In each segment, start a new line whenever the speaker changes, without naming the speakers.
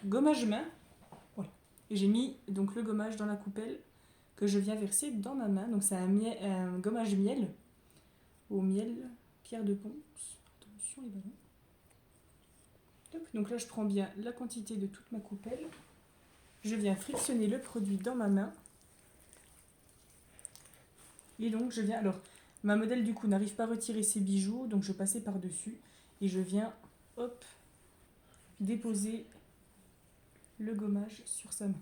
gommage main. Voilà. Et j'ai mis donc le gommage dans la coupelle que je viens verser dans ma main. Donc c'est un gommage miel. Au miel, pierre de ponce. Attention les ballons. Hop. Donc là je prends bien la quantité de toute ma coupelle. Je viens frictionner le produit dans ma main. Et donc je viens... Alors, ma modèle du coup n'arrive pas à retirer ses bijoux, donc je passais par-dessus. Et je viens, hop, déposer le gommage sur sa main.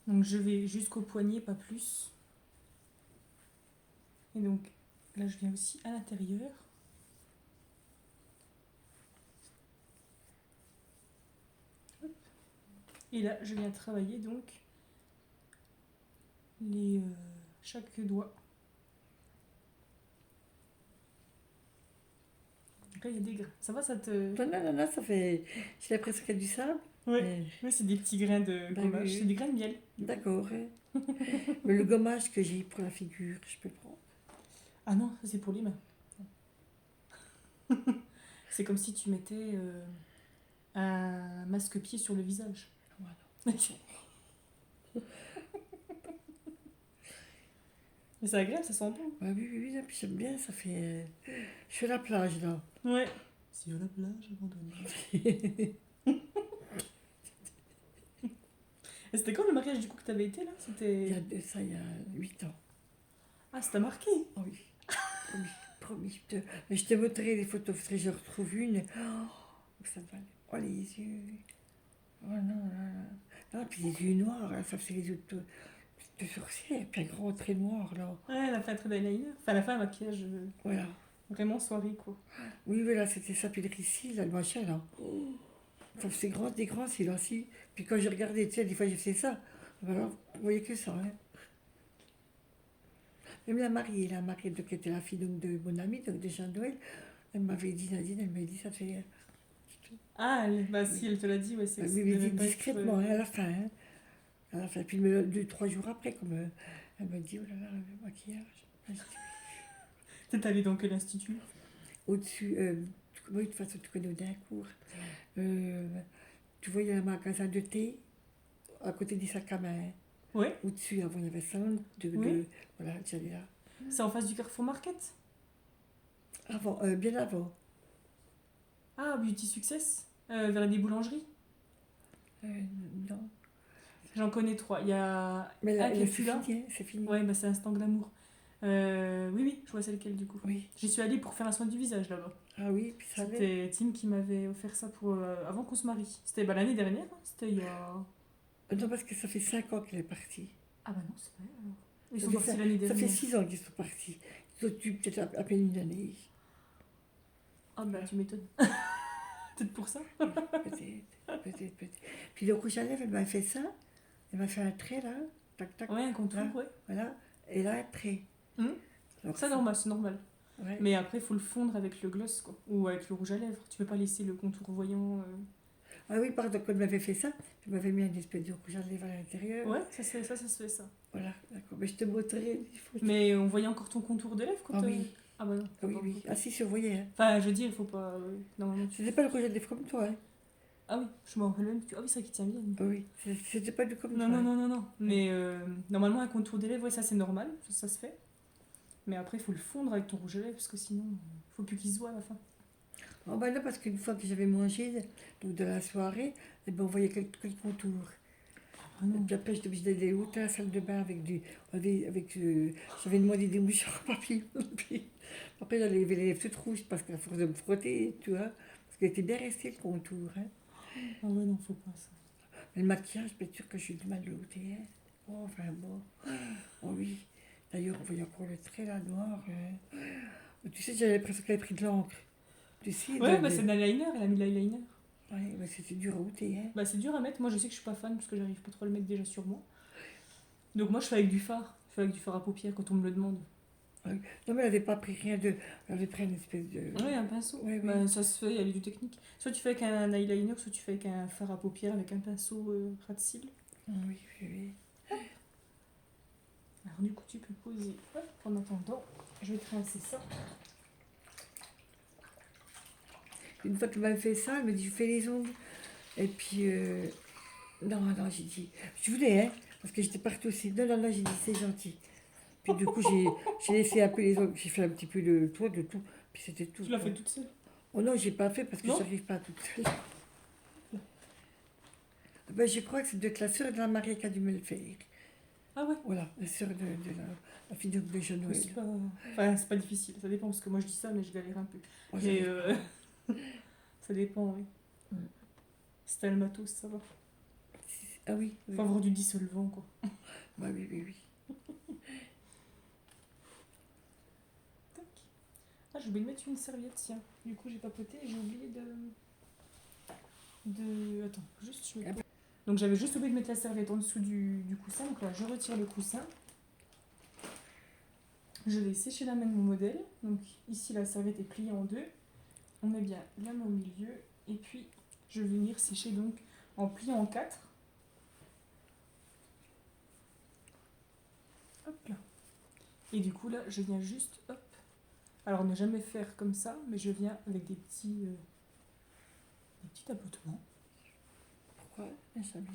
Donc je vais jusqu'au poignet, pas plus. Et donc là je viens aussi à l'intérieur. Et là je viens travailler donc chaque doigt. Donc là il y a des grains. Ça va, ça te...
Non, ça fait... J'ai l'impression qu'il y a du sable.
Ouais,
Mais...
ouais, c'est des petits grains de
Bah
gommage.
oui.
C'est des grains de miel.
D'accord. Mais le gommage que j'ai pour la figure, je peux prendre.
Ah non, ça c'est pour les mains. C'est comme si tu mettais un masque-pied sur le visage.
Voilà.
Mais c'est agréable, ça sent bon.
Bah oui, puis j'aime bien, ça fait... Je suis à la plage, là.
Ouais. Sur la plage abandonnée. Et c'était quand le mariage du coup que t'avais été là? C'était...
Il y a 8 ans.
Ah, ça t'a marqué?
Oh oui, promis. Mais je te montrerai les photos, parce que je retrouve une. Oh, ça va. Oh, les yeux. Oh non, là. Non, puis les yeux noirs, là, ça fait les yeux de sorcière. Puis un grand trait noir, là.
Ouais, elle a fait un trait d'eyeliner. Enfin, elle a fait un maquillage
Voilà.
vraiment soirée quoi.
Oui, voilà, c'était ça. Puis le ici, là, le machin, là. Ça faisait des grands cils, là, si. Puis quand je regardais, tu sais, des fois, j'ai fait ça. Voilà, vous voyez que ça, hein. Même la mariée, donc, qui était la fille donc, de mon amie, donc de Jean-Noël, elle m'avait dit, Nadine, elle m'a dit, ça fait...
Ah, bah si, elle te l'a dit, ouais, c'est que
Elle
ça
m'avait
devait
dit
pas être...
discrètement, hein, à la fin. Hein. À la fin. Puis 2, 3 jours après, comme elle m'a dit, oh là là, le maquillage.
T'es allée dans quel institut?
Au-dessus, oui, de toute façon, tu connais Audincourt. Tu vois, il y a un magasin de thé à côté des sacs à main.
Ouais.
Au-dessus, avant, il y avait ça.
Oui.
Voilà, j'allais là.
C'est en face du Carrefour Market?
Avant, bien avant.
Ah, Beauty Success? Vers des boulangeries?
Non.
J'en connais 3. Il y a
Mais
un
là,
qui est
c'est
plus là.
fini, hein, c'est fini.
Ouais, bah c'est Instant Glamour. Oui, je vois c'est lequel du coup.
Oui.
J'y suis allée pour faire un soin du visage là-bas.
Ah oui, puis ça avait.
C'était Tim qui m'avait offert ça pour avant qu'on se marie. C'était l'année dernière, hein. C'était il y a...
Non, parce que ça fait 5 ans qu'elle est partie.
Ah bah non, c'est pas elle alors. Ils
Ça
sont
fait,
partis l'année
ça fait
dernière.
6 ans qu'ils sont partis. Ils ont eu peut-être à peine une année.
Ah bah tu m'étonnes. Peut-être pour ça.
Peut-être. Puis le rouge à lèvres, elle m'a fait ça. Elle m'a fait un trait là. Tac, tac.
Ouais, un contour,
Là,
ouais.
voilà. Et là, un trait. Alors,
Ça normal, c'est normal.
Ouais.
Mais après, il faut le fondre avec le gloss quoi. Ou avec le rouge à lèvres. Tu peux pas laisser le contour voyant.
Ah oui, pardon, quand elle m'avait fait ça, elle m'avait mis un espèce de rouge à lèvres à l'intérieur.
Ouais, ça se fait ça.
Voilà, d'accord. Mais je te montrerai.
Mais on voyait encore ton contour de lèvres quand
Ah oui.
Ah bah non.
Ah oui. Ah si, je voyais. Hein.
Enfin, je veux dire, il faut pas... normalement,
C'était pas le rouge à lèvres comme toi. Hein.
Ah oui, je m'en rappelle même. Ah oui, c'est vrai qu'il tient bien.
Ah oui, c'était pas du comme
Non,
toi.
non. Mais normalement, un contour des lèvres, ouais, ça c'est normal, ça se fait. Mais après, il faut le fondre avec ton rouge à lèvres parce que sinon, il faut plus qu'il se voit à la fin.
Oh bah là, parce qu'une fois que j'avais mangé, donc de la soirée, eh ben, on voyait quelques contours.
Ah non.
Et puis après, j'étais obligée d'aller au à la salle de bain avec j'avais demandé des mouchoirs papier. Puis après, j'avais les lèvres toutes rouges parce qu'à force de me frotter, tu vois, parce qu'elle était bien restée le contour. Hein.
Ah ouais, non, faut pas ça.
Mais le maquillage, bien sûr que je suis du mal de l'ôter. Hein. Oh, enfin bon. Oh oui. D'ailleurs, on voyait encore le trait là, noir. Tu sais, j'avais l'impression qu'elle avait pris de l'encre. Tu sais,
Ouais, bah c'est de l'eyeliner, elle a mis de l'eyeliner.
Ouais, mais c'était dur à ôter. Hein.
Bah c'est dur à mettre, moi je sais que je suis pas fan parce que j'arrive pas trop à le mettre déjà sur moi. Donc moi je fais avec du fard. Je fais avec du fard à paupières quand on me le demande.
Ouais. Non, mais elle n'avait pas pris rien de. Elle avait pris une espèce de.
Ouais, un pinceau.
Ouais, oui.
Bah, ça se fait, il y a du technique. Soit tu fais avec un eyeliner, soit tu fais avec un fard à paupières, avec un pinceau ras de cils.
Oui.
Alors du coup tu peux poser. Hop, en attendant, je vais te rincer ça.
Une fois qu'elle m'a fait ça, elle me dit, je fais les ongles. Et puis, non, j'ai dit, je voulais, hein, parce que j'étais partout aussi. Non, j'ai dit, c'est gentil. Puis du coup, j'ai laissé un peu les ongles, j'ai fait un petit peu le tour de tout, puis c'était tout.
Tu l'as
quoi.
fait toute seule?
Oh non, j'ai pas fait parce que
Non.
j'arrive pas toute seule. Ben, je crois que c'est de la sœur de la Marie qui a dû me le faire.
Ah ouais.
Voilà, la sœur de la fille de Jean Noël.
C'est pas... Enfin, c'est pas difficile, ça dépend, parce que moi je dis ça, mais je galère un peu.
Moi,
Mais
j'arrive
ça dépend, oui.
Mm.
Si t'as le matos, ça va.
Ah oui, oui.
Faut avoir du dissolvant, quoi.
Bah oui.
Tac. Ah, j'ai oublié de mettre une serviette, tiens. Du coup, j'ai papoté et j'ai oublié de... Attends, juste je mets... Donc j'avais juste oublié de mettre la serviette en dessous du coussin. Donc là, je retire le coussin. Je vais sécher la main de mon modèle. Donc ici, la serviette est pliée en deux. On met bien la main au milieu. Et puis, je vais venir sécher donc en pliant en quatre. Hop là. Et du coup, là, je viens juste... Hop. Alors, ne jamais faire comme ça, mais je viens avec des petits tapotements.
Pourquoi jamais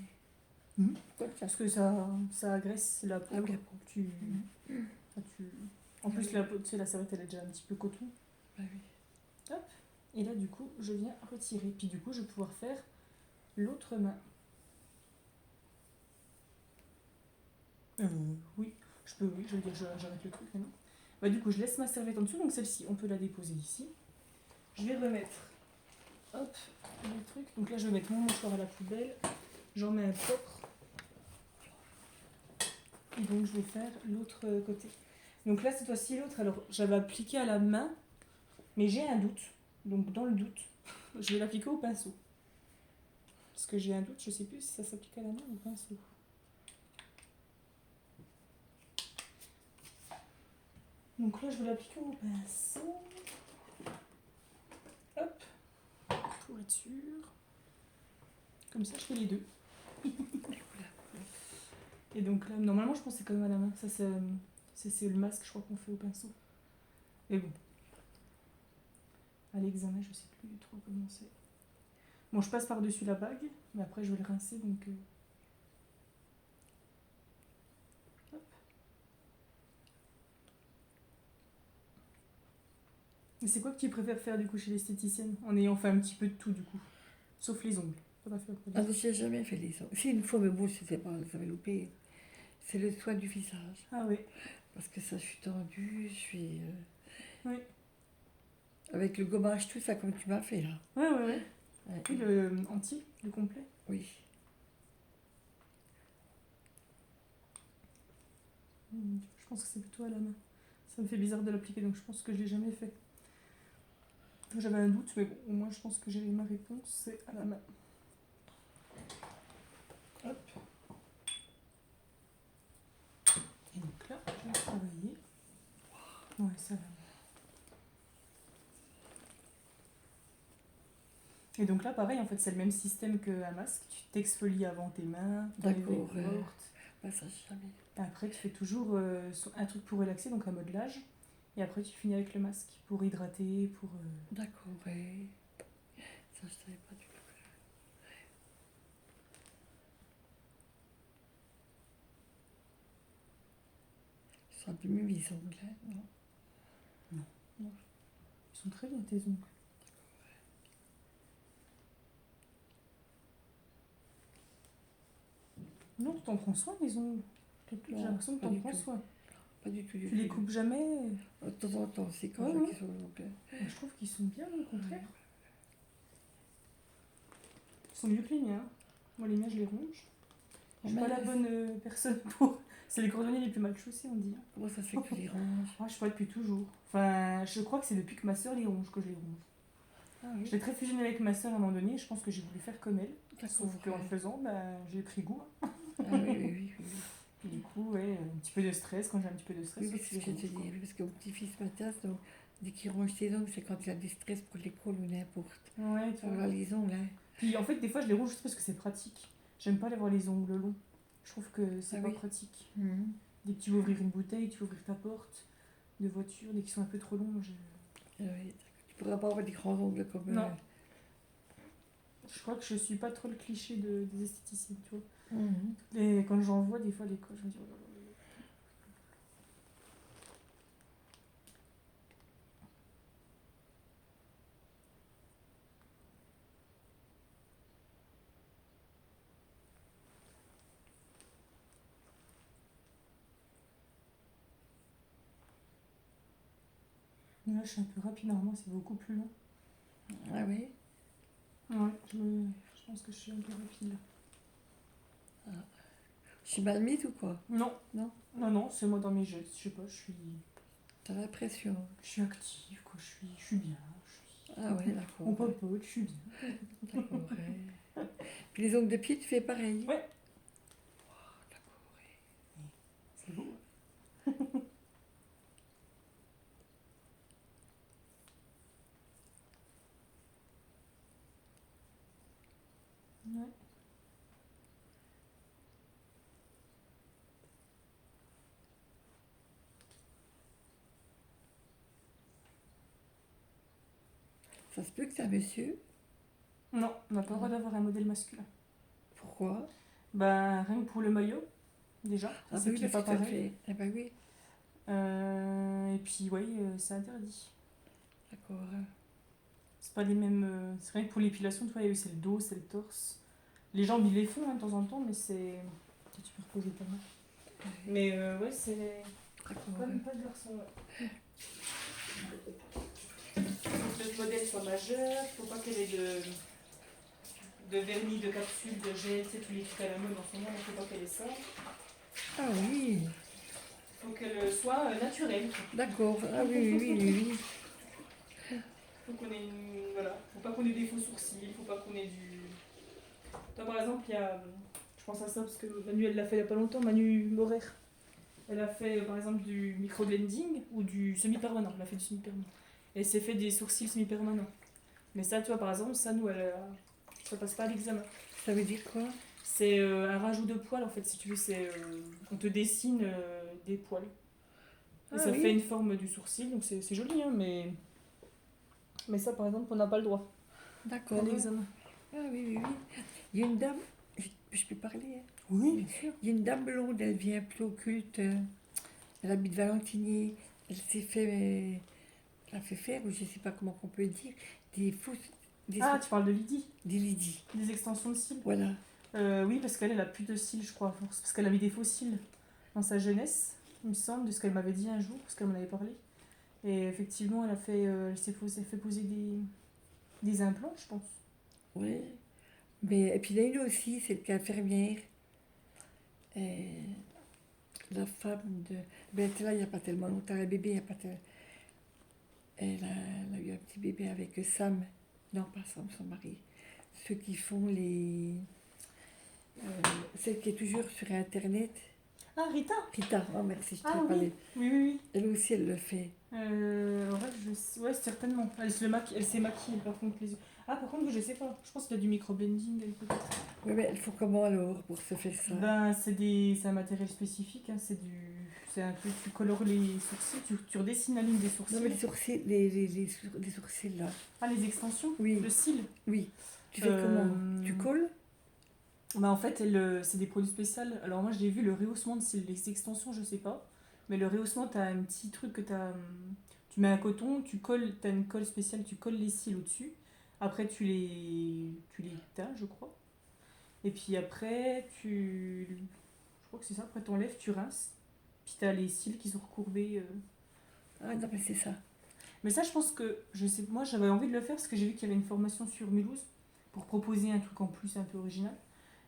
Pourquoi Parce que ça agresse la peau.
Ah oui, la
peau. En plus, la peau, tu sais, la serviette, elle est déjà un petit peu coton.
Bah oui.
Et là, du coup, je viens retirer. Puis du coup, je vais pouvoir faire l'autre main. Oui, je veux dire, j'arrête le truc maintenant. Bah, du coup, je laisse ma serviette en dessous. Donc celle-ci, on peut la déposer ici. Je vais remettre, hop, le truc. Donc là, je vais mettre mon mouchoir à la poubelle. J'en mets un propre. Et donc, je vais faire l'autre côté. Donc là, cette fois-ci, l'autre, alors, j'avais appliqué à la main, mais j'ai un doute. Donc, dans le doute, je vais l'appliquer au pinceau. Parce que j'ai un doute, je sais plus si ça s'applique à la main ou au pinceau. Donc là, je vais l'appliquer au pinceau. Hop, pour être sûr. Comme ça, je fais les deux. Et donc là, normalement, je pense que c'est quand même à la main. Ça, c'est le masque, je crois, qu'on fait au pinceau. Mais bon. À l'examen, je sais plus trop comment c'est. Bon, je passe par-dessus la bague, mais après, je vais le rincer, donc... Hop. Et c'est quoi que tu préfères faire, du coup, chez l'esthéticienne, en ayant fait un petit peu de tout, du coup? Sauf les ongles. T'as pas fait après les
Ah,
ongles.
je n'ai jamais fait les ongles. Si, une fois, mais bon, c'était pas, j'avais loupé. C'est le soin du visage.
Ah oui.
Parce que ça, je suis tendue, je suis...
Oui.
Avec le gommage, tout ça, comme tu m'as fait, là.
Ouais. Oui, le entier, le complet.
Oui.
Je pense que c'est plutôt à la main. Ça me fait bizarre de l'appliquer, donc je pense que je l'ai jamais fait. J'avais un doute, mais bon, au moins je pense que j'ai ma réponse, c'est à la main. Hop. Et donc là, je vais travailler. Ouais, ça va. Et donc là, pareil, en fait, c'est le même système qu'un masque. Tu t'exfolies avant tes mains, dans les veines
D'accord.
mortes.
Bah, ça, jamais.
Et après, tu fais toujours un truc pour relaxer, donc un modelage. Et après, tu finis avec le masque pour hydrater, pour...
D'accord, ouais. Ça, je savais pas du tout. Ils sont un peu mieux mes ongles, hein, non?
Ils sont très bien, tes ongles. Non, tu t'en prends soin, les ongles. J'ai l'impression que
pas
t'en
du
prends
tout.
soin.
Pas du tout, du
Tu
tout.
les coupes jamais.
De temps en temps, c'est quand
Ouais,
ça
ouais.
qu'ils sont longs.
Moi, je trouve qu'ils sont bien, au contraire. Ils sont mieux que les miens. Moi, les miens, je les ronge. Je suis pas la bonne personne pour... C'est les cordonniers les plus mal chaussés, on dit.
Comment ça se fait que tu les ranges?
Ah, je sais pas, depuis toujours. Enfin, je crois que c'est depuis que ma soeur les ronge que je les ronge.
Ah oui.
J'étais très fusionnée avec ma soeur à un moment donné, et je pense que j'ai voulu faire comme elle.
D'accord.
Sauf qu'en le faisant, j'ai pris goût.
Ah oui.
Et du coup, ouais, un petit peu de stress. Quand j'ai un petit peu de stress,
Oui,
je
parce que je te
ronge,
dis,
quoi.
parce que mon petit-fils matin, donc, dès qu'il ronge ses ongles, c'est quand il a du stress pour l'école ou n'importe.
Ouais, tu vois.
Voilà les ongles, hein.
Puis en fait, des fois, je les ronge juste parce que c'est pratique. J'aime pas aller voir les ongles longs. Je trouve que c'est pas pratique. Dès que tu veux ouvrir une bouteille, tu veux ouvrir ta porte de voiture, dès qu'ils sont un peu trop longs,
Oui. Tu pourras pas avoir des grands ongles comme...
Non. Je crois que je suis pas trop le cliché des esthéticiennes, tu vois.
Mhm.
Et quand j'en vois des fois des cols, je me dis, oh là là. Là, je suis un peu rapide, normalement, c'est beaucoup plus long.
Ah oui.
Ouais, je pense que je suis un peu rapide là.
Je suis mal mise ou quoi?
Non,
Non.
non, c'est moi dans mes gestes, je sais pas,
T'as l'impression.
je suis active, quoi, je suis bien.
Ah ouais,
On
d'accord.
papote, je suis bien.
D'accord. Ouais. Puis les ongles de pied, tu fais pareil?
Ouais.
D'accord.
C'est beau. Ouais.
Ça se peut que c'est un monsieur.
Non, on n'a pas le droit d'avoir un modèle masculin.
Pourquoi?
Bah, rien que pour le maillot, déjà,
Ah bah
c'est
oui,
qu'il est
parce
pas
que ça le
pareil.
fait. Ah bah oui.
Et puis, ouais, c'est interdit.
D'accord.
C'est pas les mêmes. C'est rien que pour l'épilation, tu vois, c'est le dos, c'est le torse. Les jambes, ils les font hein, de temps en temps, mais c'est. Tu peux reposer ta main. Mais ouais, c'est.
D'accord.
Pas de garçon, ouais. Faut que le modèle soit majeur, faut pas qu'elle ait de vernis, de capsules, de gel, tu sais, tous les trucs à la mode en ce moment, il faut pas qu'elle ait ça.
Ah oui.
Faut qu'elle soit naturelle.
D'accord. Ah oui, oui, oui, oui.
Faut qu'on ait une. Voilà. Faut pas qu'on ait des faux sourcils, faut pas qu'on ait du. Toi, par exemple, il y a. Je pense à ça parce que Manu, elle l'a fait il y a pas longtemps, Manu Morer. Elle a fait par exemple du micro-blending ou du semi-permanent. Elle a fait du semi-permanent. Et elle s'est fait des sourcils semi-permanents. Mais ça, tu vois, par exemple, ça, nous, ça passe pas à l'examen.
Ça veut dire quoi?
C'est un rajout de poils, en fait, si tu veux. On te dessine des poils. Et
Ah
ça
oui.
fait une forme du sourcil, donc c'est joli, hein, mais ça, par exemple, on n'a pas le droit
D'accord.
à l'examen.
Ah oui, oui, oui. Il y a une dame. Je peux parler, hein?
Oui, bien sûr.
Il y a une dame blonde, elle vient plus au culte. Elle habite Valentinier. Elle s'est fait. Elle a fait faire, ou je sais pas comment on peut dire, des fausses. Des,
Ah, tu parles de Lydie,
des lydis.
des extensions de cils.
Voilà.
Oui, parce qu'elle, elle a plus de cils, je crois, à force. Parce qu'elle avait des faux cils dans sa jeunesse, il me semble, de ce qu'elle m'avait dit un jour, parce qu'elle m'en avait parlé. Et effectivement, elle s'est fait poser des implants, je pense.
Ouais. Mais, et puis il y en a une aussi, c'est l'infirmière. La femme de. Ben, elle était là il n'y a pas tellement longtemps, la bébé, il n'y a pas tellement. Elle a eu un petit bébé avec Sam. Non, pas Sam, son mari. Ceux qui font les. euh, Celle qui est toujours sur Internet.
Ah, Rita.
Rita, oh merci, je t'en
Ah oui,
parlais.
oui, oui, oui.
Elle aussi, elle le fait.
Ouais, certainement. Elle s'est maquillée, par contre, les yeux. Ah, par contre, je sais pas. Je pense qu'il y a du micro-blending, elle, peut-être.
Oui, mais elle faut comment alors pour se faire ça?
Ben, c'est un matériel spécifique, hein. C'est un truc, tu colores les sourcils, tu redessines la ligne des sourcils.
Non, mais les sourcils, les sourcils là.
Ah, les extensions.
Oui.
Le cil.
Oui. Tu fais comment? Tu
Euh,
colles?
Bah, en fait, c'est des produits spéciaux. Alors, moi, j'ai vu le rehaussement de cils. Les extensions, je sais pas. Mais le rehaussement, t'as un petit truc que tu mets un coton, tu colles, t'as une colle spéciale, tu colles les cils au-dessus. Après, tu les teins, je crois. Et puis après, je crois que c'est ça. Après, t'enlèves, tu rinces. Puis t'as les cils qui sont recourbés.
Ah non, mais c'est ça.
Mais ça, je pense que, je sais, moi, j'avais envie de le faire parce que j'ai vu qu'il y avait une formation sur Mulhouse pour proposer un truc en plus un peu original.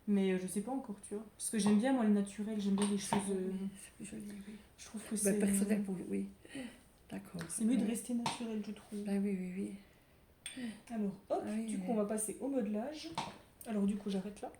Mais je sais pas encore, tu vois. Parce que j'aime bien, moi, le naturel, j'aime bien les choses.
Oui, c'est plus joli, oui.
Je trouve que
Bah, personnel, oui. D'accord.
c'est mieux de
Ouais.
rester naturel, je trouve.
Bah oui, oui, oui.
Alors, hop,
Ah oui,
du coup,
oui.
on va passer au modelage. Alors, du coup, j'arrête là.